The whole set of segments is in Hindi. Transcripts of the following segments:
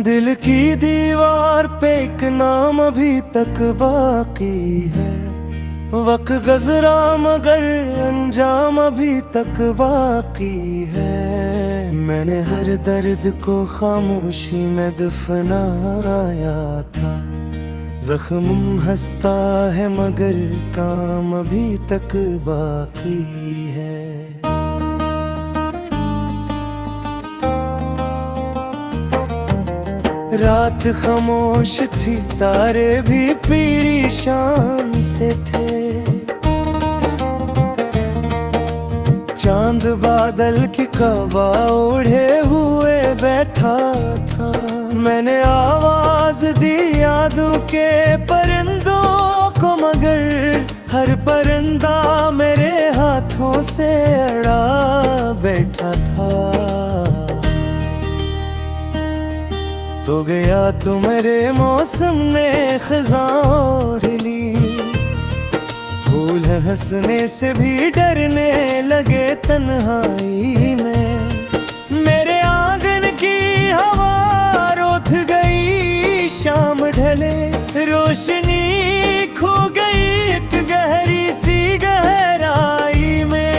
दिल की दीवार पे एक नाम अभी तक बाकी है। वक्त गुज़रा मगर अंजाम अभी तक बाकी है। मैंने हर दर्द को खामोशी में दफनाया था। जख्म हंसता है मगर काम अभी तक बाकी है। रात खामोश थी, तारे भी पीली शान से थे। चांद बादल की कबा ओढ़े हुए बैठा था। मैंने आवाज दी यादों के परिंदों को मगर हर परिंदा मेरे हाथों से अड़ा बैठा था। तो गया तो मेरे मौसम ने खिज़ां ली। फूल हंसने से भी डरने लगे तन्हाई में। मेरे आंगन की हवा रोथ गई, शाम ढले रोशनी खो गई एक गहरी सी गहराई में।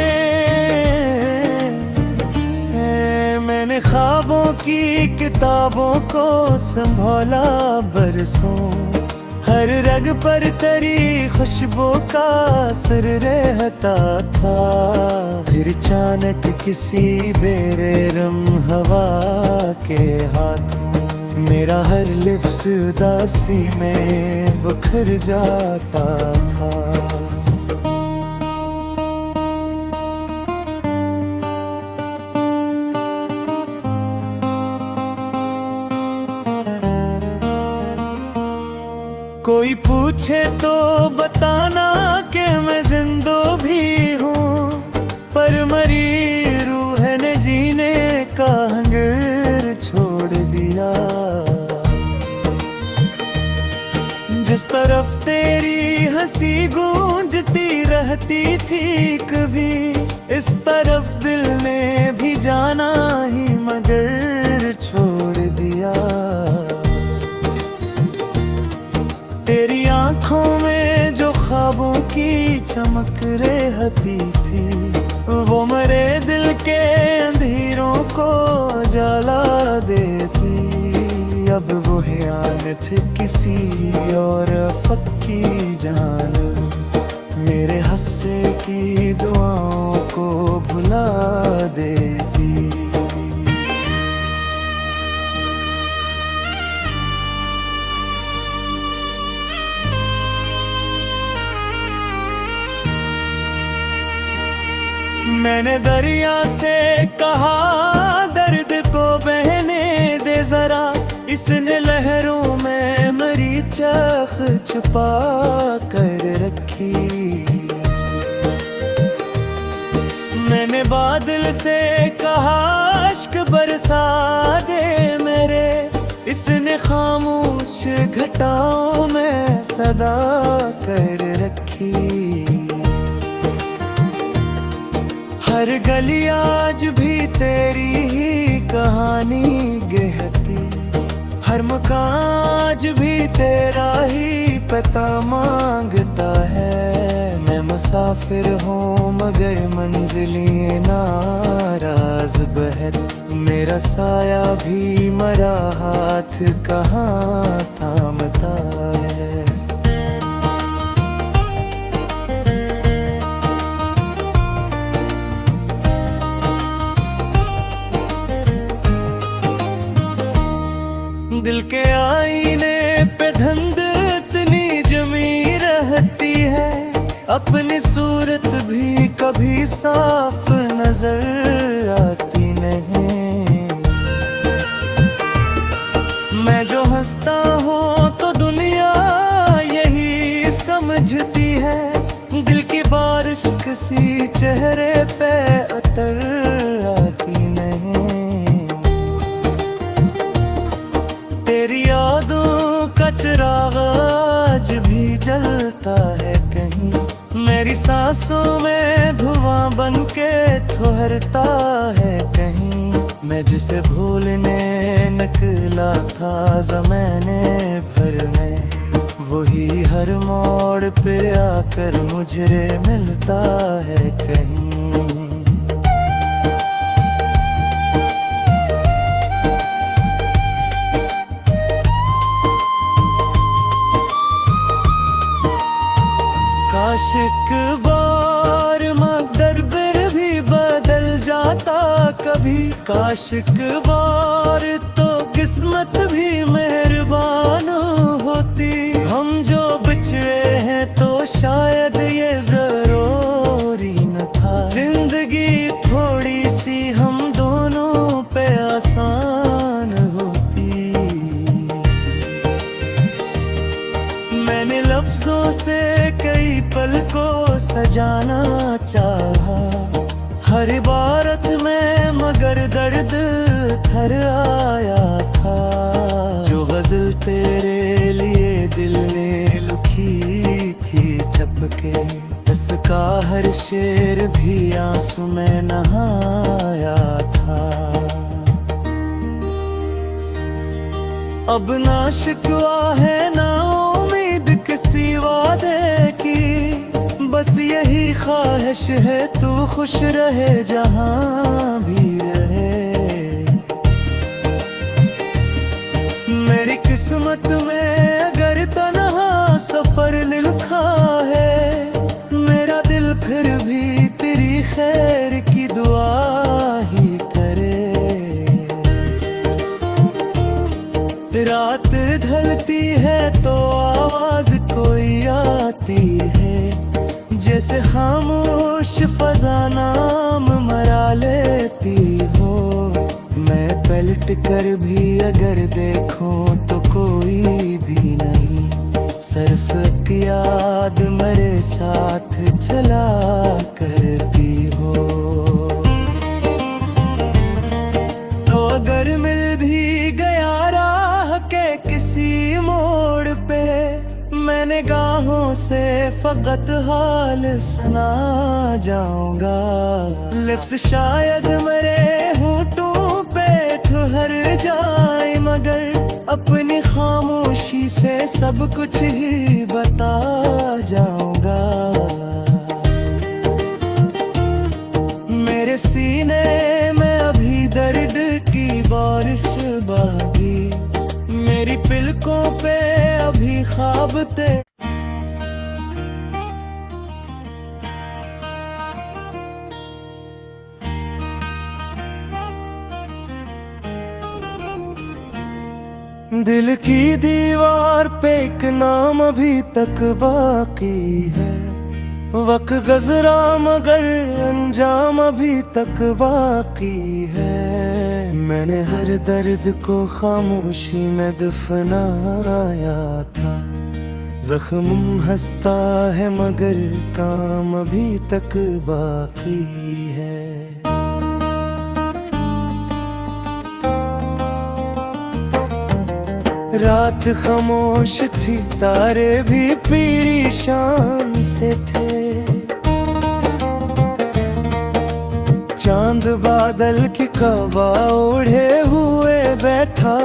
मैंने ख्वाबों की किताबों को संभाला बरसों। हर रग पर तेरी खुशबू का असर रहता था। फिर अचानक किसी बेरहम हवा के हाथों मेरा हर लिफ्ज़ उदासी में बिखर जाता था। कोई पूछे तो बताना कि मैं जिंदा भी हूँ, पर मरी रूह ने जीने का हंगर छोड़ दिया। जिस तरफ तेरी हंसी गूंजती रहती थी कभी, इस तरफ दिल ने भी जाना ही मगर छोड़ दिया। तेरी आंखों में जो ख्वाबों की चमक रहती थी, वो मेरे दिल के अंधेरों को जला देती। अब वो हियानत किसी और अफक की जानिब मेरे हंसे की दुआओं को भुला देती। मैंने दरिया से कहा दर्द को बहने दे जरा, इसने लहरों में मेरी चाह छुपा कर रखी। मैंने बादल से कहा अश्क बरसा दे मेरे, इसने खामोश घटाओं में सदा कर रखी। हर गली आज भी तेरी ही कहानी कहती, हर मकान आज भी तेरा ही पता मांगता है। मैं मुसाफिर हूँ मगर मंजिलें नाराज बहर, मेरा साया भी मरा हाथ कहाँ थामता है। दिल के आईने पे धुंध इतनी जमी रहती है, अपनी सूरत भी कभी साफ नजर आती नहीं। मैं जो हंसता हूँ तो दुनिया यही समझती है, दिल की बारिश किसी चेहरे पे उतर आती नहीं। तेरी यादों का चिराग आज भी जलता है कहीं, मेरी सांसों में धुआं बन के ठहरता है कहीं। मैं जिसे भूलने निकला था ज़माने भर में, वही हर मोड़ पे आकर मुझे मिलता है कहीं। काश एक बार मकदर भी बदल जाता कभी, काश एक बार तो किस्मत भी मेहरबान होती। हम जो बिछड़े हैं तो शायद ये जरूरी न था, जिंदगी थोड़ी सी हम दोनों पे आसान होती। मैंने लफ्जों से कई पल को सजाना चाहा, हर इबारत में मगर दर्द ठहर आया था। जो गजल तेरे लिए दिल ने लिखी थी छपके, इसका हर शेर भी आंसू में नहाया था। अब ना शिकवा है ना उम्मीद किसी वादे की, बस यही ख्वाहिश है तू खुश रहे जहां भी रहे। मेरी किस्मत में अगर तन्हा सफर लिखा है, मेरा दिल फिर भी तेरी खैर की दुआ ही करे। रात ढलती है तो आवाज कोई आती है, जैसे खामोश फजा नाम मरा लेती हो। मैं पलट कर भी अगर देखूं तो कोई भी नहीं, सिर्फ एक याद मेरे साथ चला करती हो। तो अगर मिल भी गया राह के किसी मोड़ पे, मैं निगाहों से फकत हाल सुना जाऊंगा। लिफ्ज़ शायद मेरे होठों पे ठहर जाए, मगर अपनी खामोशी से सब कुछ ही बता जाऊंगा। मेरे सीने में अभी दर्द की बारिश बागी, मेरी पलकों पे अभी ख्वाब ते। दिल की दीवार पे एक नाम अभी तक बाकी है, वक्त गुज़रा मगर अंजाम अभी तक बाकी है। मैंने हर दर्द को खामोशी में दफनाया था, जख्म हंसता है मगर काम अभी तक बाकी है। रात खामोश थी, तारे भी परेशान से थे, चांद बादल की कबा ओढ़े हुए बैठा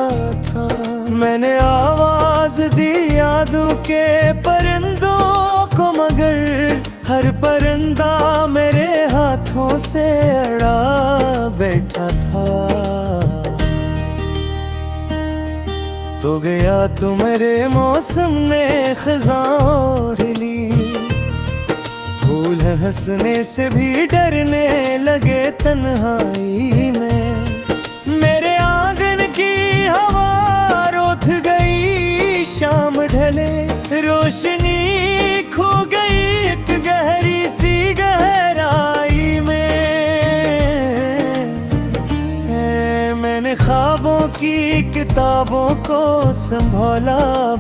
था। मैंने आवाज दी यादों के परिंदों को, मगर हर परिंदा मेरे हाथों से अड़ा बैठा था। तो गया तो मेरे मौसम ने खिज़ां ओढ़ ली, फूल हंसने से भी डरने लगे तन्हाई में। मेरे आंगन की हवा रोथ गई, शाम ढले रोशनी खो गई एक गहरी सी गहराई में। मैंने ख्वाबों की किताबों को संभाला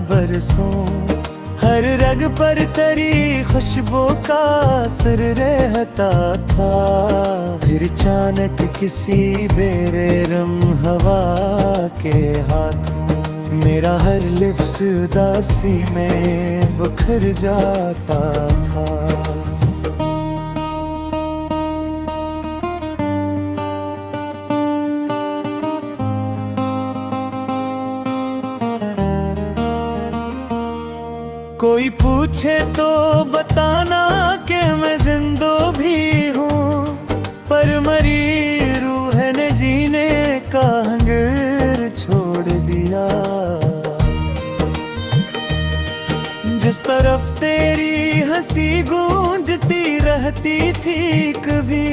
बरसों, हर रग पर तेरी खुशबू का असर रहता था। फिर अचानक किसी बेरहम हवा के हाथों मेरा हर लिफ्ज़ उदासी में बिखर जाता था। कोई पूछे तो बताना कि मैं जिंदा भी हूँ, पर मरी रूह ने जीने का हंगर छोड़ दिया। जिस तरफ तेरी हंसी गूंजती रहती थी कभी,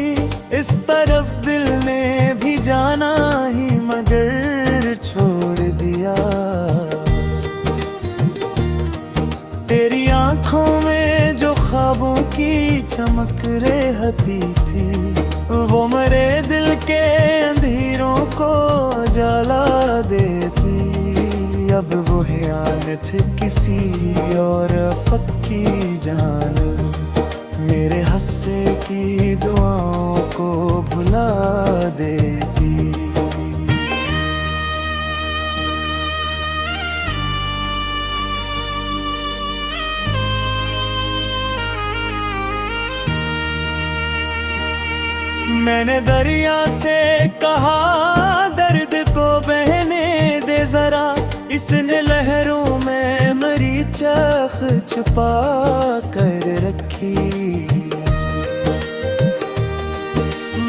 इस तरफ दिल ने भी जाना ही मगर छोड़ दिया। तेरी आंखों में जो ख्वाबों की चमक रहती थी, वो मरे दिल के अंधेरों को जला देती। अब वो हियानत किसी और फक्की जानब मेरे हंसे की दुआओं को भुला देती। मैंने दरिया से कहा दर्द को बहने दे जरा, इसने लहरों में मरी चख छुपा कर रखी।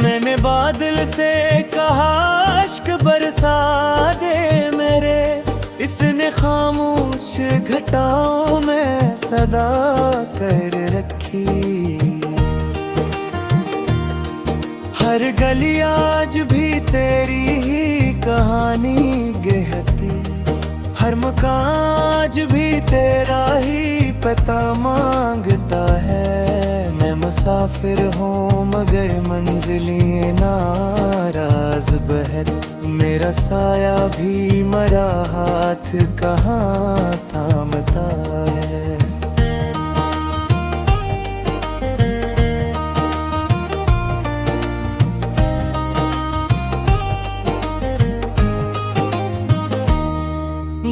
मैंने बादल से कहा अश्क बरसा दे मेरे, इसने खामोश घटाओं में सदा कर रखी। हर गली आज भी तेरी ही कहानी कहती, हर मकान आज भी तेरा ही पता मांगता है। मैं मुसाफिर हूँ मगर मंजिलें नाराज बहर, मेरा साया भी मरा हाथ कहाँ थामता है।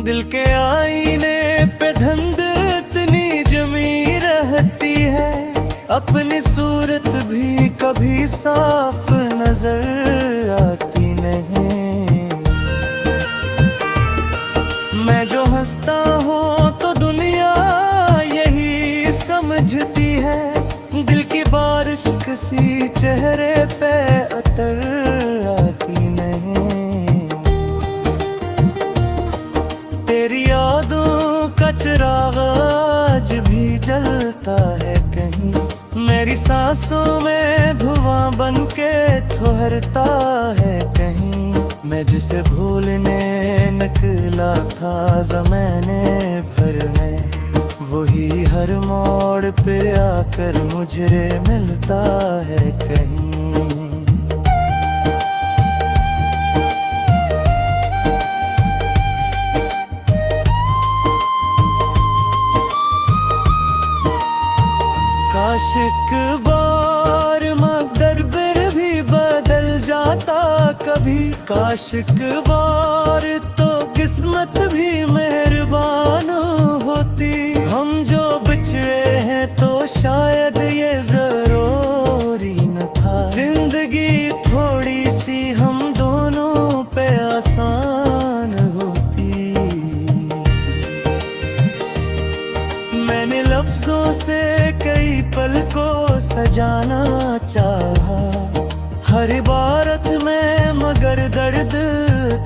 दिल के आईने पे धुंध इतनी जमी रहती है, अपनी सूरत भी कभी साफ नजर आती नहीं। मैं जो हंसता हूँ तो दुनिया यही समझती है, दिल की बारिश किसी चेहरे पे उतर आती नहीं। तेरी यादों का चिराग आज भी जलता है कहीं, मेरी सांसों में धुआं बन के ठहरता है कहीं। मैं जिसे भूलने निकला था ज़माने भर में, वही हर मोड़ पे आकर मुझे मिलता है कहीं। काश एक बार मकदर भी बदल जाता कभी, काश एक बार तो किस्मत भी मेहरबान होती। हम जो बिछड़े हैं तो शायद ये जरूरी न था, जिंदगी थोड़ी सी हम दोनों पे आसान होती। मैंने लफ्जों से कई पल को सजाना चाहा, हर इबारत में मगर दर्द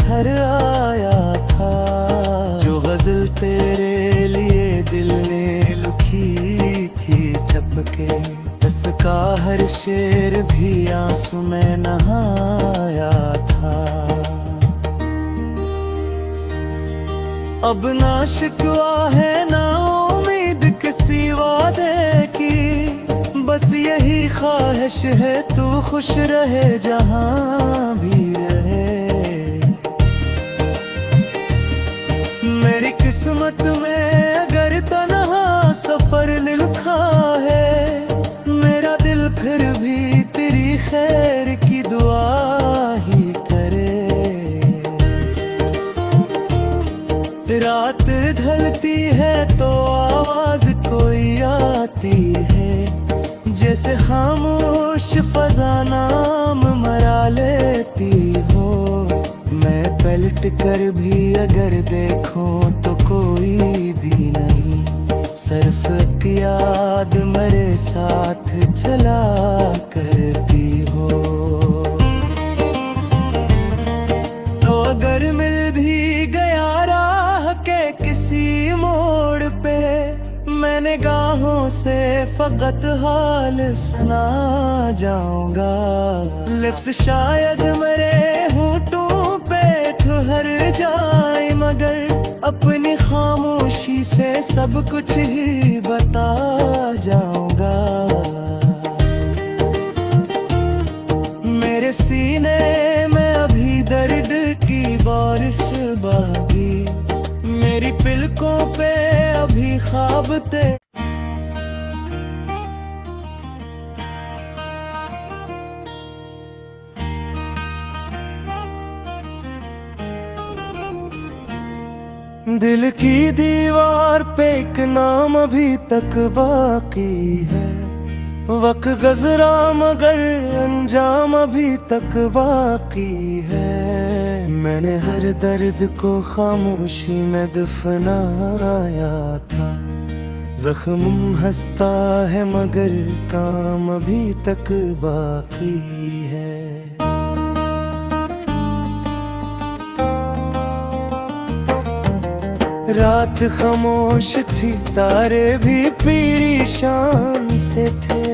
थर आया था। जो गजल तेरे लिए दिल ने लिखी थी छपके, इसका हर शेर भी आंसू में नहाया था। अब ना शिकवा है ना उम्मीद किसी वादे की, बस यही ख्वाहिश है तू खुश रहे जहां भी रहे। मेरी किस्मत में अगर तन्हा सफर लिखा है, मेरा दिल फिर भी तेरी खैर की दुआ ही करे। रात ढलती है तो आवाज कोई आती है, जैसे खामोश फजा नाम मरा लेती हो। मैं पलट कर भी अगर देखूं तो कोई भी नहीं, सिर्फ एक याद मेरे साथ चला करती हो। तो अगर मिल भी गया राह के किसी मोड़ पे, मैं निगाहों से फकत हाल सुना जाऊंगा। लिफ्ज़ शायद मेरे होंठों पे ठहर जाए, मगर अपनी खामोशी से सब कुछ ही बता जाऊंगा। मेरे सीने में अभी दर्द की बारिश बागी, मेरी पलकों पे अभी ख्वाब ते। दिल की दीवार पे एक नाम अभी तक बाकी है, वक्त गुज़रा मगर अंजाम अभी तक बाकी है। मैंने हर दर्द को खामोशी में दफनाया था, जख्म हंसता है मगर काम अभी तक बाकी है। रात खामोश थी, तारे भी पीली शान से थे,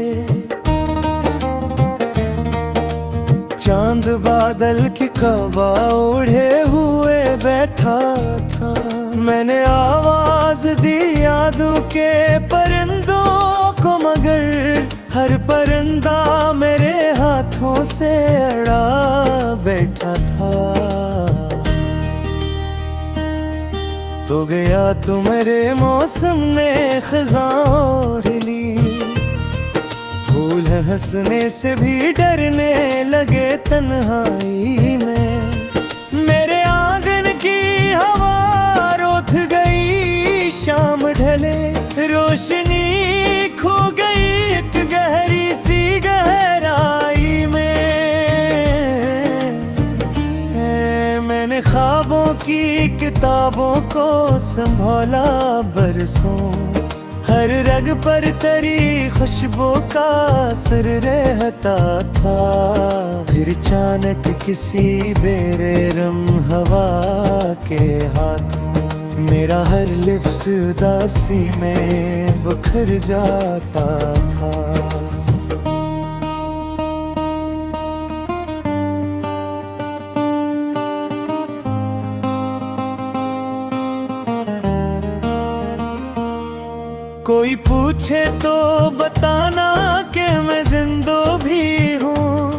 चांद बादल की कबा ओढ़े हुए बैठा था। मैंने आवाज दी यादों के परिंदों को, मगर हर परिंदा मेरे हाथों से अड़ा बैठा था। तो गया तो मेरे मौसम ने खिज़ां हिली, फूल हंसने से भी डरने लगे तन्हाई में। मेरे आंगन की हवा रोथ गई, शाम ढले रोशनी खो गई एक गहरी सी गहराई में। मैंने ख्वाबों की किताबों को संभाला बरसों, हर रग पर तेरी खुशबू का असर रहता था। फिर अचानक किसी बेरहम हवा के हाथों मेरा हर लिफ्ज़ उदासी में बिखर जाता था। कोई पूछे तो बताना कि मैं जिंदा भी हूँ,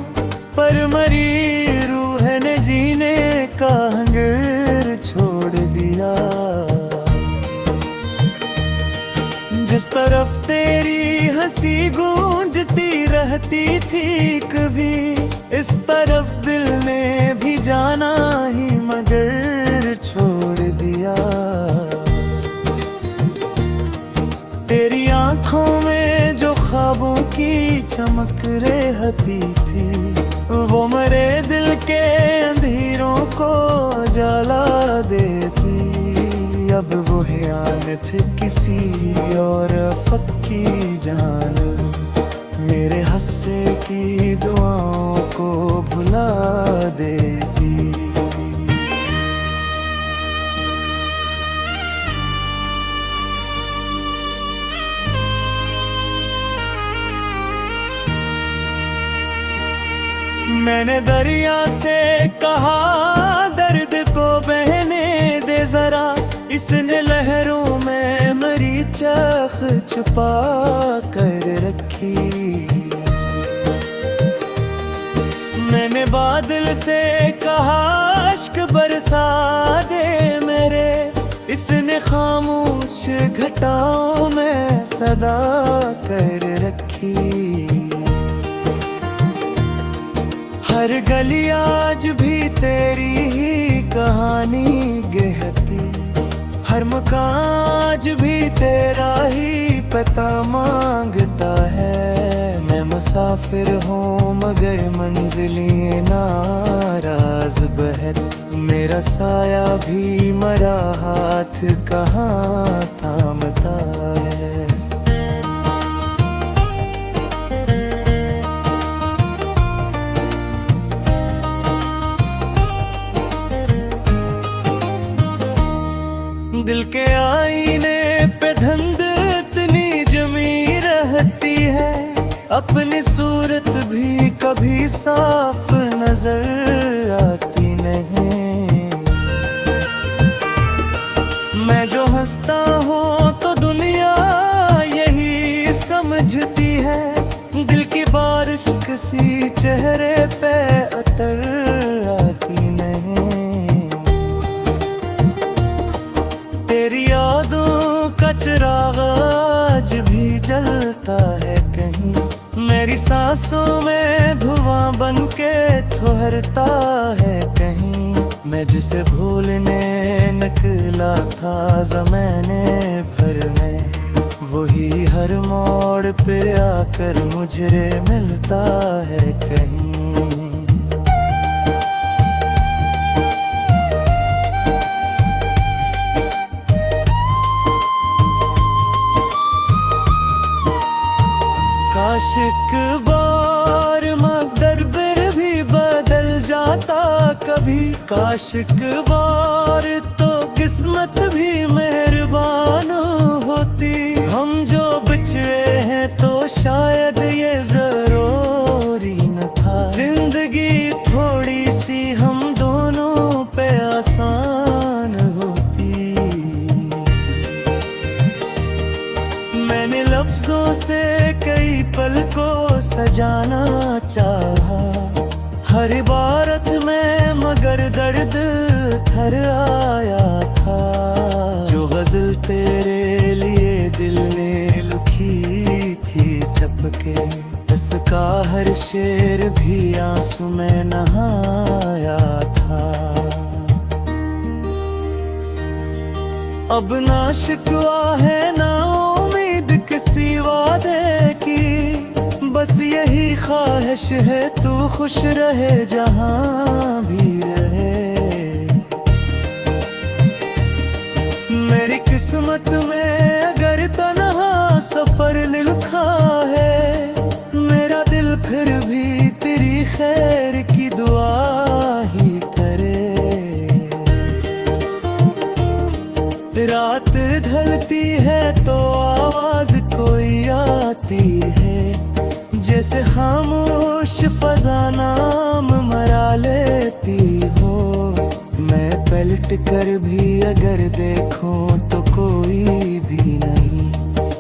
पर मरी रूह ने जीने का हंगर छोड़ दिया। जिस तरफ तेरी हंसी गूंजती रहती थी कभी, इस तरफ दिल ने भी जाना ही मगर छोड़ दिया। तेरी आंखों में जो ख्वाबों की चमक रहती थी, वो मेरे दिल के अंधेरों को जला देती। अब वो हियानत किसी और अफक की जानिब मेरे हंसे की दुआओं को भुला देती। मैंने दरिया से कहा दर्द को बहने दे जरा, इसने लहरों में मेरी चाह छुपा कर रखी। मैंने बादल से कहा अश्क बरसा दे मेरे, इसने खामोश घटाओं में सदा कर रखी। हर गली आज भी तेरी ही कहानी कहती, हर मकान आज भी तेरा ही पता मांगता है। मैं मुसाफिर हूँ मगर मंजिलें नाराज बहर, मेरा साया भी मरा हाथ कहाँ थामता है। अपनी सूरत भी कभी साफ नजर आती नहीं। मैं जो हंसता हूँ तो दुनिया यही समझती है, दिल की बारिश किसी चेहरे पे उतर आती नहीं। तेरी यादों का चिराग आज भी जलता है कहीं, मेरी सांसों में धुआं बनके ठहरता है कहीं। मैं जिसे भूलने निकला था ज़माने भर में, वही हर मोड़ पे आकर मुझे मिलता है कहीं। काश एक बार मकदर भी बदल जाता कभी, काश एक बार तो किस्मत भी मेहरबान होती। हम जो बिछड़े हैं तो शायद ये जरूरी न था, जिंदगी थोड़ी सी हम दोनों पे आसान होती। मैंने लफ्जों से कई पल को सजाना चाहा, हर इबारत में मगर दर्द थर आया था। जो गजल तेरे लिए दिल ने लिखी थी चपके, इसका हर शेर भी आंसू में नहाया था। अब ना शिकवा है ना उम्मीद किसी वादे की, बस यही ख्वाहिश है तू खुश रहे जहां भी रहे। मेरी किस्मत में अगर तन्हा सफर लिखा है, मेरा दिल फिर भी तेरी खैर की दुआ ही करे। रात ढलती है तो आवाज कोई आती है, जैसे खामोश फजा नाम मरा लेती हो। मैं पलट कर भी अगर देखूं तो कोई भी नहीं,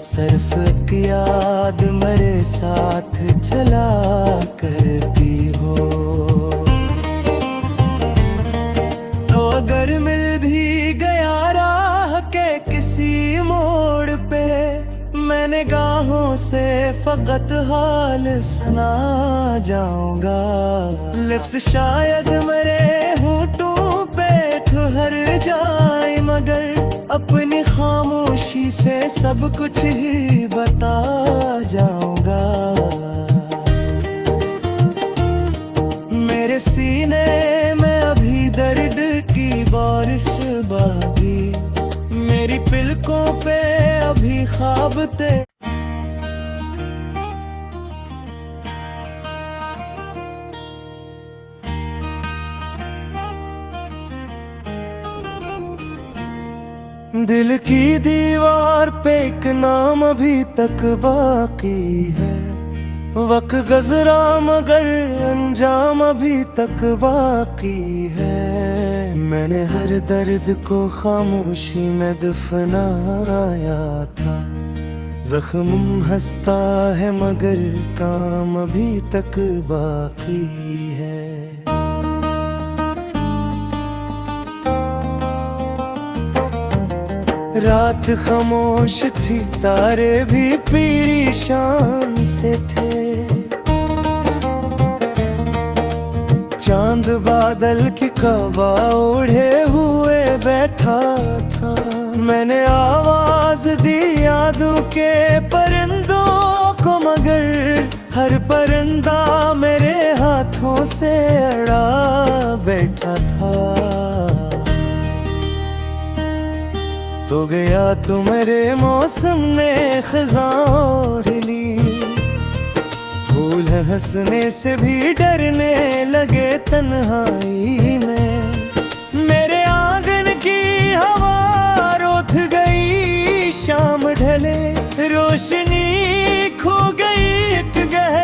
सिर्फ एक याद मेरे साथ चला करती हो। तो अगर मिल भी गया राह के किसी मोड़ पे, मैं निगाहों से फकत हाल सुना जाऊंगा। लफ्ज़ शायद मेरे होठों पे ठहर जाए, मगर अपनी खामोशी से सब कुछ ही बता जाऊंगा। मेरे सीने में अभी दर्द की बारिश बागी, मेरी पलकों पे अभी ख्वाब ते। दिल की दीवार पे एक नाम अभी तक बाकी है, वक्त गुज़रा मगर अंजाम अभी तक बाकी है। मैंने हर दर्द को खामोशी में दफनाया था, जख्म हंसता है मगर काम अभी तक बाकी है। रात खामोश थी, तारे भी पीली शान से थे, चांद बादल की कबा ओढ़े हुए बैठा था। मैंने आवाज दी यादों के परिंदों को, मगर हर परिंदा मेरे हाथों से अड़ा बैठा था। तो गया तो मेरे मौसम ने खज़ां ओढ़ ली, फूल हंसने से भी डरने लगे तन्हाई में। मेरे आंगन की हवा रोथ गई, शाम ढले रोशनी खो गई एक गहरी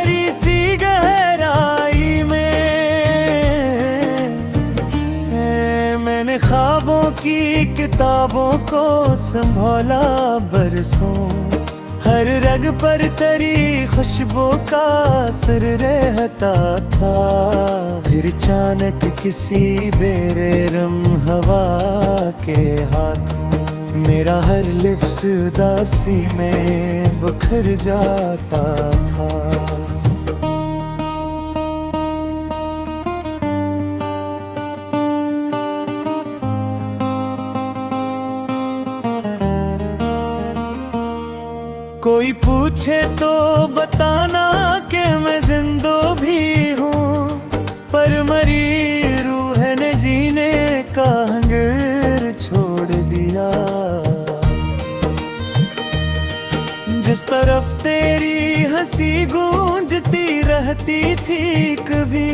की किताबों को संभाला बरसों, हर रग पर तेरी खुशबू का असर रहता था। फिर अचानक किसी बेरहम हवा के हाथों मेरा हर लिफ्ज़ उदासी में बिखर जाता था। कोई पूछे तो बताना कि मैं जिंदा भी हूँ, पर मरी रूह ने जीने का हंगर छोड़ दिया। जिस तरफ तेरी हंसी गूंजती रहती थी कभी,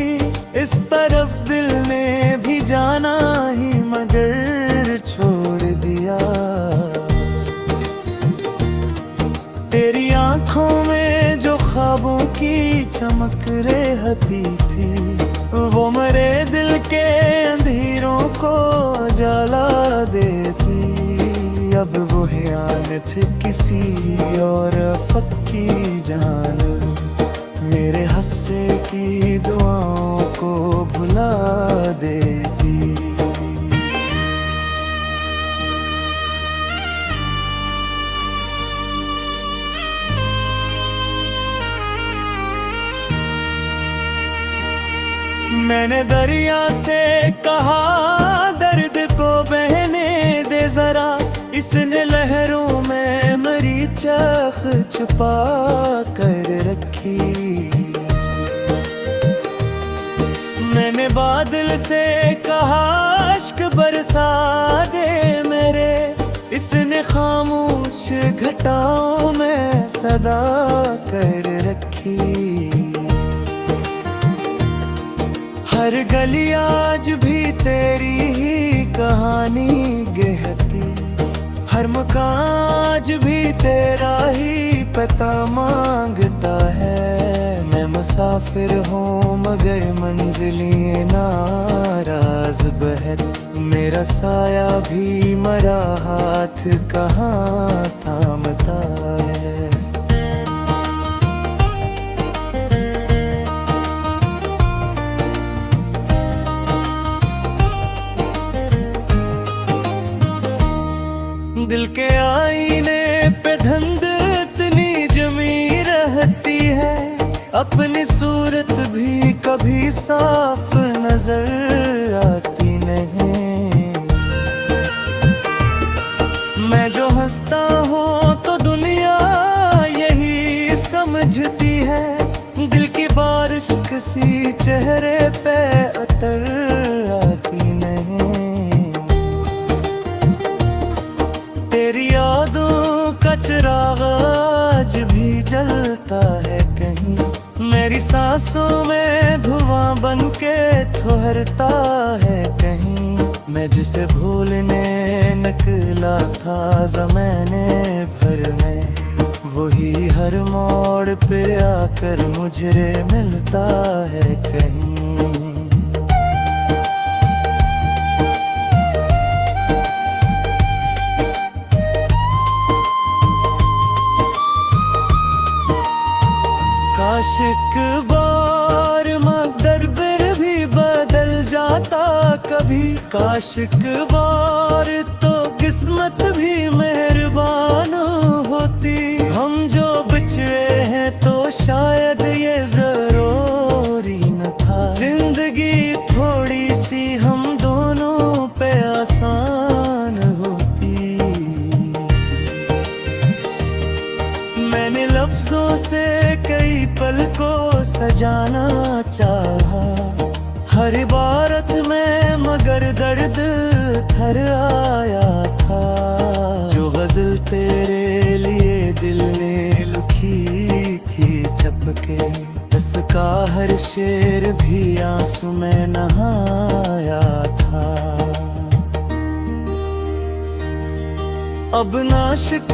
इस तरफ दिल ने भी जाना ही मगर छोड़ दिया। तेरी आंखों में जो ख्वाबों की चमक रहती थी, वो मरे दिल के अंधेरों को जला देती। अब वो हियानत किसी और फक्की जानब मेरे हंसे की दुआओं को भुला देती। मैंने दरिया से कहा दर्द को बहने दे जरा, इसने लहरों में मरी चख छुपा कर रखी। मैंने बादल से कहा अश्क बरसा दे मेरे, इसने खामोश घटाओं में सदा कर रखी। हर गली आज भी तेरी ही कहानी कहती, हर मकान आज भी तेरा ही पता मांगता है। मैं मुसाफिर हूँ मगर मंजिलें नाराज बहर, मेरा साया भी मरा हाथ कहाँ थामता है। दिल के आईने पे धुंध इतनी जमी रहती है, अपनी सूरत भी कभी साफ नजर आती नहीं। मैं जो हंसता हूँ तो दुनिया यही समझती है, दिल की बारिश किसी चेहरे पे उतर आती नहीं। तेरी यादों का चिराग आज भी जलता है कहीं, मेरी सांसों में धुआं बन के ठहरता है कहीं। मैं जिसे भूलने निकला था ज़माने भर में, वही हर मोड़ पे आकर मुझे मिलता है कहीं। काश एक बार मकदर भी बदल जाता कभी, काश एक बार तो किस्मत भी मेहरबान होती। हम जो बिछड़े हैं तो शायद ये जरूरी न था, जिंदगी थोड़ी सी हम दोनों पे आसान होती। मैंने लफ्जों से कई पल को सजाना चाहा, हर इबारत में मगर दर्द थर आया था। जो गजल तेरे लिए दिल ने लिखी थी छपके, इसका हर शेर भी आंसू में नहाया था। अब नाशिक